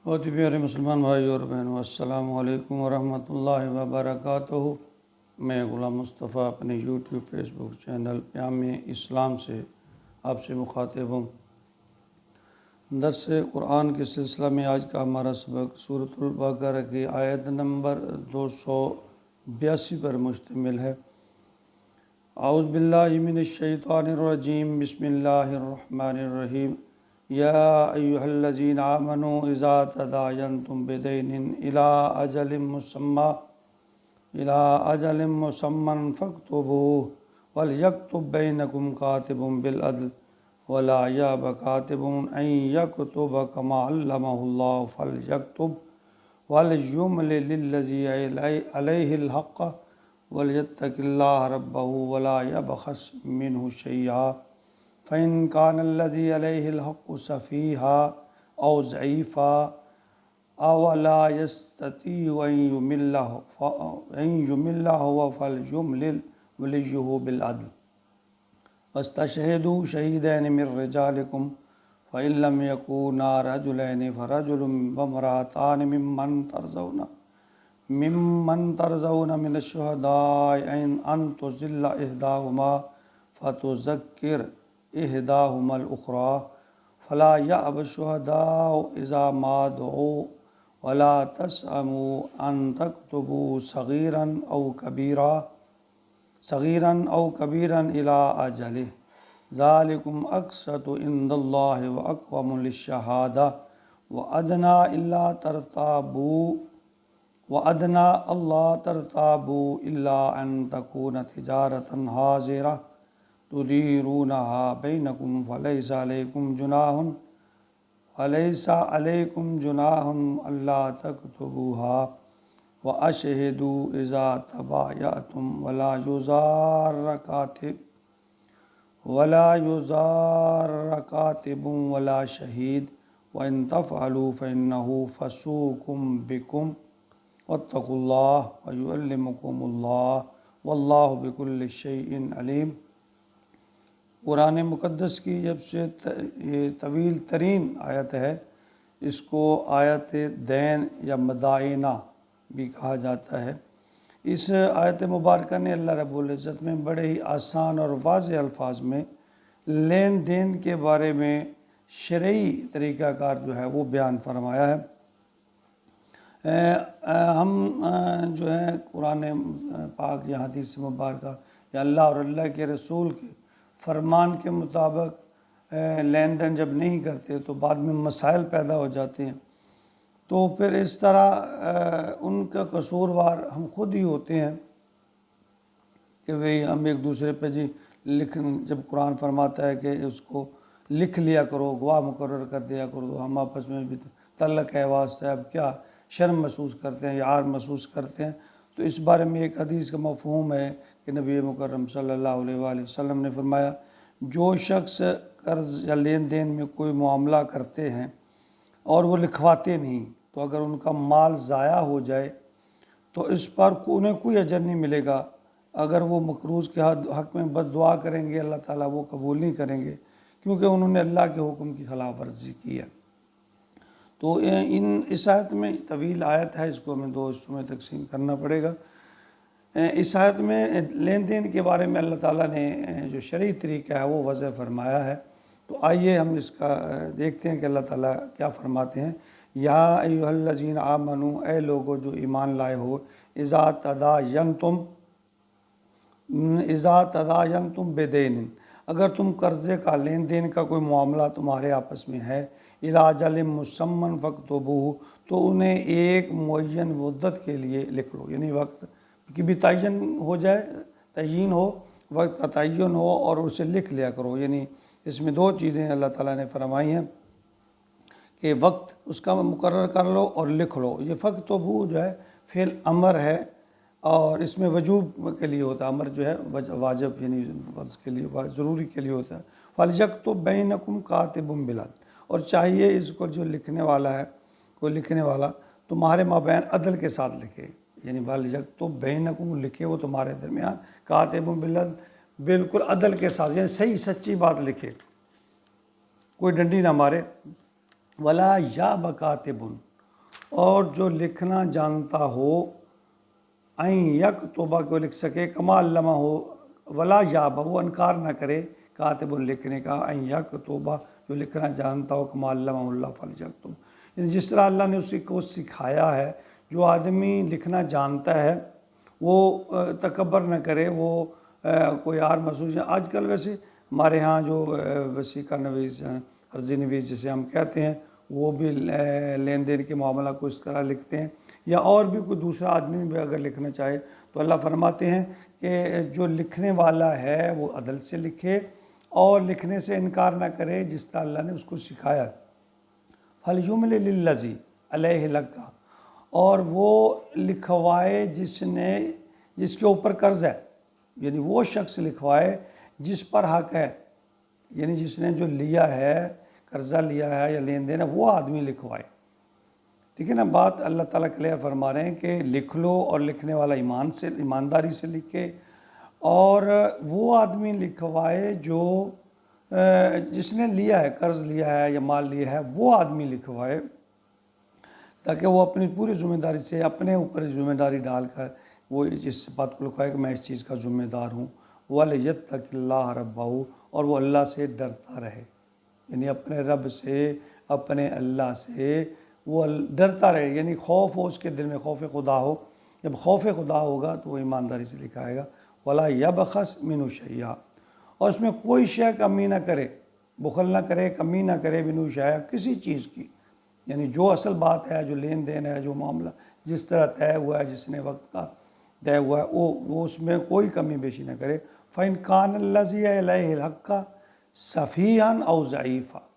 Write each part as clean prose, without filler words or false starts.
بہت ہی پیارے مسلمان بھائی اور بہنوں، السلام علیکم ورحمۃ اللہ وبرکاتہ۔ میں غلام مصطفیٰ اپنے یوٹیوب فیس بک چینل پیام اسلام سے آپ سے مخاطب ہوں۔ درس قرآن کے سلسلہ میں آج کا ہمارا سبق سورۃ البقرہ کی آیت نمبر 282 پر مشتمل ہے۔ اعوذ باللہ من الشیطان الرجیم، بسم اللہ الرحمن الرحیم۔ یا ایہا الذین آمنوا اذا تداینتم بدین الی اجل مسمی فاکتبوہ ولیکتب بینکم کاتب بالعدل ولا یأب کاتب ان یکتب کما علمہ اللہ فلیکتب ولیملل للذی علیہ الحق ولیتق اللہ ربہ ولا یبخس منہ شیئا فإن كان الذي عليه الحق سفيها أو ضعيفا أو لا يستطيع أن يمل هو فليملل وليه بالعدل واستشهدوا شهيدين من رجالكم فإن لم يكونا رجلين فرجل وامرأتان ممن ترضون من الشهداء أن تضل إحداهما فتذكر إحداهما الأخرى فلا يأب الشهداء إذا ما دعوا ولا تسأموا أن تكتبوا صغيرا أو كبيرا إلى أجله ذلكم أقسط عند الله وأقوم للشهادة وأدنى ألا ترتابوا إلا أن تكون تجارة حاضرة تدیرونہا بینکم فلیس علیکم جناح الا تکتبوہا واشہدوا اذا تبایعتم ولا یضار کاتب ولا شہید وان تفعلوا فإنہ فسوق بکم واتقوا اللہ ویعلمکم اللہ واللہ بکل شیء علیم۔ قرآن مقدس کی جب سے یہ طویل ترین آیت ہے، اس کو آیت دین یا مدائنہ بھی کہا جاتا ہے۔ اس آیت مبارکہ نے اللہ رب العزت میں بڑے ہی آسان اور واضح الفاظ میں لین دین کے بارے میں شرعی طریقہ کار جو ہے وہ بیان فرمایا ہے۔ ہم جو ہے قرآن پاک یا حدیث مبارکہ یا اللہ اور اللہ کے رسول کے فرمان کے مطابق لین دین جب نہیں کرتے تو بعد میں مسائل پیدا ہو جاتے ہیں، تو پھر اس طرح ان کا قصوروار ہم خود ہی ہوتے ہیں کہ بھئی ہم ایک دوسرے پہ جب قرآن فرماتا ہے کہ اس کو لکھ لیا کرو، گواہ مقرر کر دیا کرو، تو ہم آپس میں بھی تعلق ہے واسطہ اب کیا شرم محسوس کرتے ہیں یا عار محسوس کرتے ہیں۔ تو اس بارے میں ایک حدیث کا مفہوم ہے کہ نبی مکرم صلی اللہ علیہ وآلہ وسلم نے فرمایا، جو شخص قرض یا لین دین میں کوئی معاملہ کرتے ہیں اور وہ لکھواتے نہیں، تو اگر ان کا مال ضائع ہو جائے تو اس پر انہیں کوئی اجر نہیں ملے گا۔ اگر وہ مقروض کے حق میں بد دعا کریں گے، اللہ تعالیٰ وہ قبول نہیں کریں گے، کیونکہ انہوں نے اللہ کے حکم کی خلاف ورزی کی ہے۔ تو اس آیت میں طویل آیت ہے، اس کو ہمیں دو حصوں میں تقسیم کرنا پڑے گا۔ اس آیت میں لین دین کے بارے میں اللہ تعالیٰ نے جو شرعی طریقہ ہے وہ وضع فرمایا ہے۔ تو آئیے ہم اس کا دیکھتے ہیں کہ اللہ تعالیٰ کیا فرماتے ہیں۔ یا ایہا الذین آمنوا، اے لوگو جو ایمان لائے ہو، اذا تداینتم بدین، اگر تم قرضے کا لین دین کا کوئی معاملہ تمہارے آپس میں ہے، الی اجل مسمی فاکتبوہ، تو انہیں ایک معین مدت کے لیے لکھ لو، یعنی وقت کی بھی تعین ہو، وقت کا تعین ہو اور اسے لکھ لیا کرو۔ یعنی اس میں دو چیزیں اللہ تعالیٰ نے فرمائی ہیں کہ وقت اس کا مقرر کر لو اور لکھ لو۔ یہ فاکتبوہ جو ہے فعل امر ہے اور اس میں وجوب کے لیے ہوتا ہے، امر جو ہے واجب یعنی فرض کے لیے، ضروری کے لیے ہوتا ہے۔ فلیکتب بینکم کاتب بالعدل، اور چاہیے اس کو جو لکھنے والا ہے، کوئی لکھنے والا تمہارے مابین عدل کے ساتھ لکھے، یعنی ولیکتب بینکم، لکھے وہ تمہارے درمیان، کاتب بالعدل، بالکل عدل کے ساتھ، یعنی صحیح سچی بات لکھے، کوئی ڈنڈی نہ مارے۔ ولا یأب کاتب، اور جو لکھنا جانتا ہو این یک توبہ کو لکھ سکے کما علمہ ہو ولا یابہ وہ انکار نہ کرے کاتب لکھنے کا این یک توبہ جو لکھنا جانتا ہو کما علمہ اللہ فلیکتب، یعنی جس طرح اللہ نے اسی کو سکھایا ہے، جو آدمی لکھنا جانتا ہے وہ تکبر نہ کرے، وہ کوئی اور محسوس آج کل ویسے ہمارے ہاں جو وسیقہ نویس عرضی نویس جسے ہم کہتے ہیں وہ بھی لین دین کے معاملہ کو اس طرح لکھتے ہیں، یا اور بھی کوئی دوسرا آدمی بھی اگر لکھنا چاہے تو اللہ فرماتے ہیں کہ جو لکھنے والا ہے وہ عدل سے لکھے اور لکھنے سے انکار نہ کرے جس طرح اللہ نے اس کو سکھایا۔ فَلْيُمْلِ لِلَّذِي عَلَيْهِ الْحَقُّ، اور وہ لکھوائے جس کے اوپر قرض ہے، یعنی وہ شخص لکھوائے جس پر حق ہے، یعنی جس نے جو لیا ہے، قرضہ لیا ہے یا لین دین ہے، وہ آدمی لکھوائے۔ ٹھیک ہے نا بات، اللہ تعالیٰ کلیئر فرما رہے ہیں کہ لکھ لو اور لکھنے والا ایمانداری سے لکھے، اور وہ آدمی لکھوائے جو جس نے لیا ہے، قرض لیا ہے یا مال لیا ہے، وہ آدمی لکھوائے، تاکہ وہ اپنی پوری ذمہ داری سے اپنے اوپر ذمہ داری ڈال کر وہ اس بات کو لکھوائے کہ میں اس چیز کا ذمہ دار ہوں۔ وَلْيَتَّقِ اللَّهَ رَبَّهُ، اور وہ اللہ سے ڈرتا رہے، یعنی اپنے رب سے، اپنے اللہ سے وہ ڈرتا رہے، یعنی خوف ہو اس کے دل میں، خوف خدا ہو۔ جب خوف خدا ہوگا تو وہ ایمانداری سے لکھائے گا۔ وَلَا يَبْخَسْ مِنْهُ شَيْئًا، اور اس میں کوئی شے کمی نہ کرے، بخل نہ کرے، کمی نہ کرے، مِنْهُ شَيْئًا، کسی چیز کی، یعنی جو اصل بات ہے، جو لین دین ہے، جو معاملہ جس طرح طے ہوا ہے، جس نے وقت کا طے ہوا ہے، وہ اس میں کوئی کمی بیشی نہ کرے۔ فَإِنْ كَانَ الَّذِي عَلَيْهِ الْحَقُّ سَفِيهًا أَوْ ضَعِيفًا،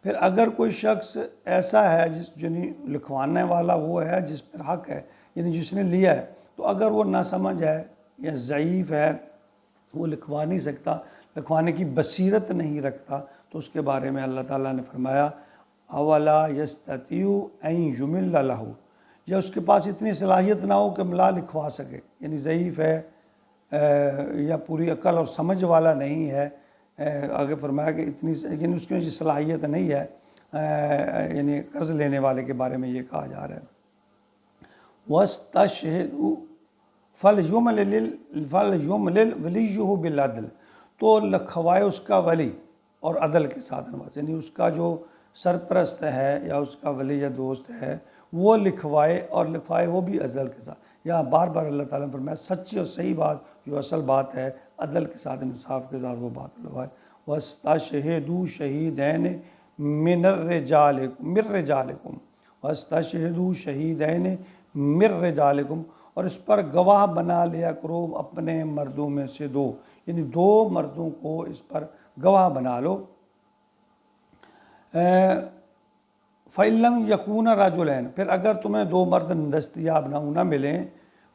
پھر اگر کوئی شخص ایسا ہے یعنی لکھوانے والا وہ ہے جس پر حق ہے، یعنی جس نے لیا ہے، تو اگر وہ ناسمجھ ہے یا ضعیف ہے، وہ لکھوا نہیں سکتا، لکھوانے کی بصیرت نہیں رکھتا، تو اس کے بارے میں اللہ تعالیٰ نے فرمایا اولا یستطیع ان یمل لہ، یا اس کے پاس اتنی صلاحیت نہ ہو کہ ملا لکھوا سکے، یعنی ضعیف ہے یا پوری عقل اور سمجھ والا نہیں ہے، آگے فرمایا کہ اتنی یعنی اس کی صلاحیت نہیں ہے، یعنی قرض لینے والے کے بارے میں یہ کہا جا رہا ہے۔ وَاسْتَشْهِدُوا فَلْيُمْلِلْ وَلِيُّهُ بِالْعَدْلِ، تو لکھوائے اس کا ولی اور عدل کے ساتھ نواز، یعنی اس کا جو سرپرست ہے یا اس کا ولی یا دوست ہے وہ لکھوائے، اور لکھوائے وہ بھی عدل کے ساتھ۔ یہاں بار بار اللہ تعالیٰ نے فرمایا سچی اور صحیح بات جو اصل بات ہے، عدل کے ساتھ، انصاف کے ساتھ وہ بات لکھوائے۔ وَاسْتَشْهِدُوا شَهِيدَيْنِ مِنْ رِجَالِكُمْ وَاسْتَشْهِدُوا شَهِيدَيْنِ مِنْ رِجَالِكُمْ، اور اس پر گواہ بنا لیا کرو اپنے مردوں میں سے دو، یعنی دو مردوں کو اس پر گواہ بنا لو۔ فَإِلَّمْ يَكُونَ رَجُلَيْنِ، پھر اگر تمہیں دو مرد دستیاب نہ ملیں،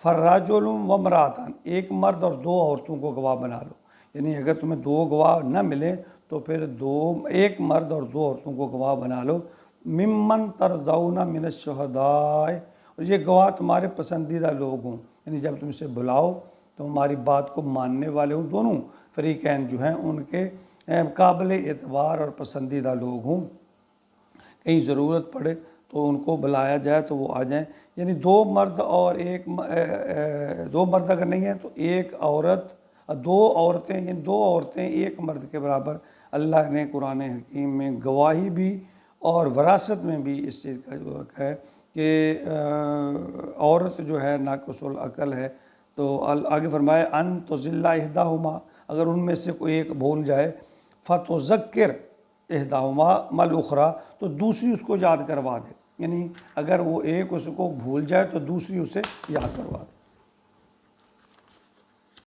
فَالرَّجُلُ وَامْرَأَتَانِ، ایک مرد اور دو عورتوں کو گواہ بنا لو، یعنی اگر تمہیں دو گواہ نہ ملیں تو پھر ایک مرد اور دو عورتوں کو گواہ بنا لو۔ ممن ترضون من الشہداء، اور یہ گواہ تمہارے پسندیدہ لوگ ہوں، یعنی جب تم اسے بلاؤ تو ہماری بات کو ماننے والے ہوں، دونوں فریقین جو ہیں ان کے قابل اعتبار اور پسندیدہ لوگ ہوں، کہیں ضرورت پڑے تو ان کو بلایا جائے تو وہ آ جائیں، یعنی دو مرد اور دو مرد اگر نہیں ہیں تو ایک عورت، دو عورتیں، یعنی دو عورتیں ایک مرد کے برابر اللہ نے قرآن حکیم میں گواہی بھی اور وراثت میں بھی اس چیز کا جو حق ہے کہ عورت جو ہے ناقص العقل ہے، تو آگے فرمایا ان تضل احداہما، اگر ان میں سے کوئی ایک بھول جائے، فتذکر احداہما الاخری، تو دوسری اس کو یاد کروا دے، یعنی اگر وہ ایک اس کو بھول جائے تو دوسری اسے یاد کروا دے۔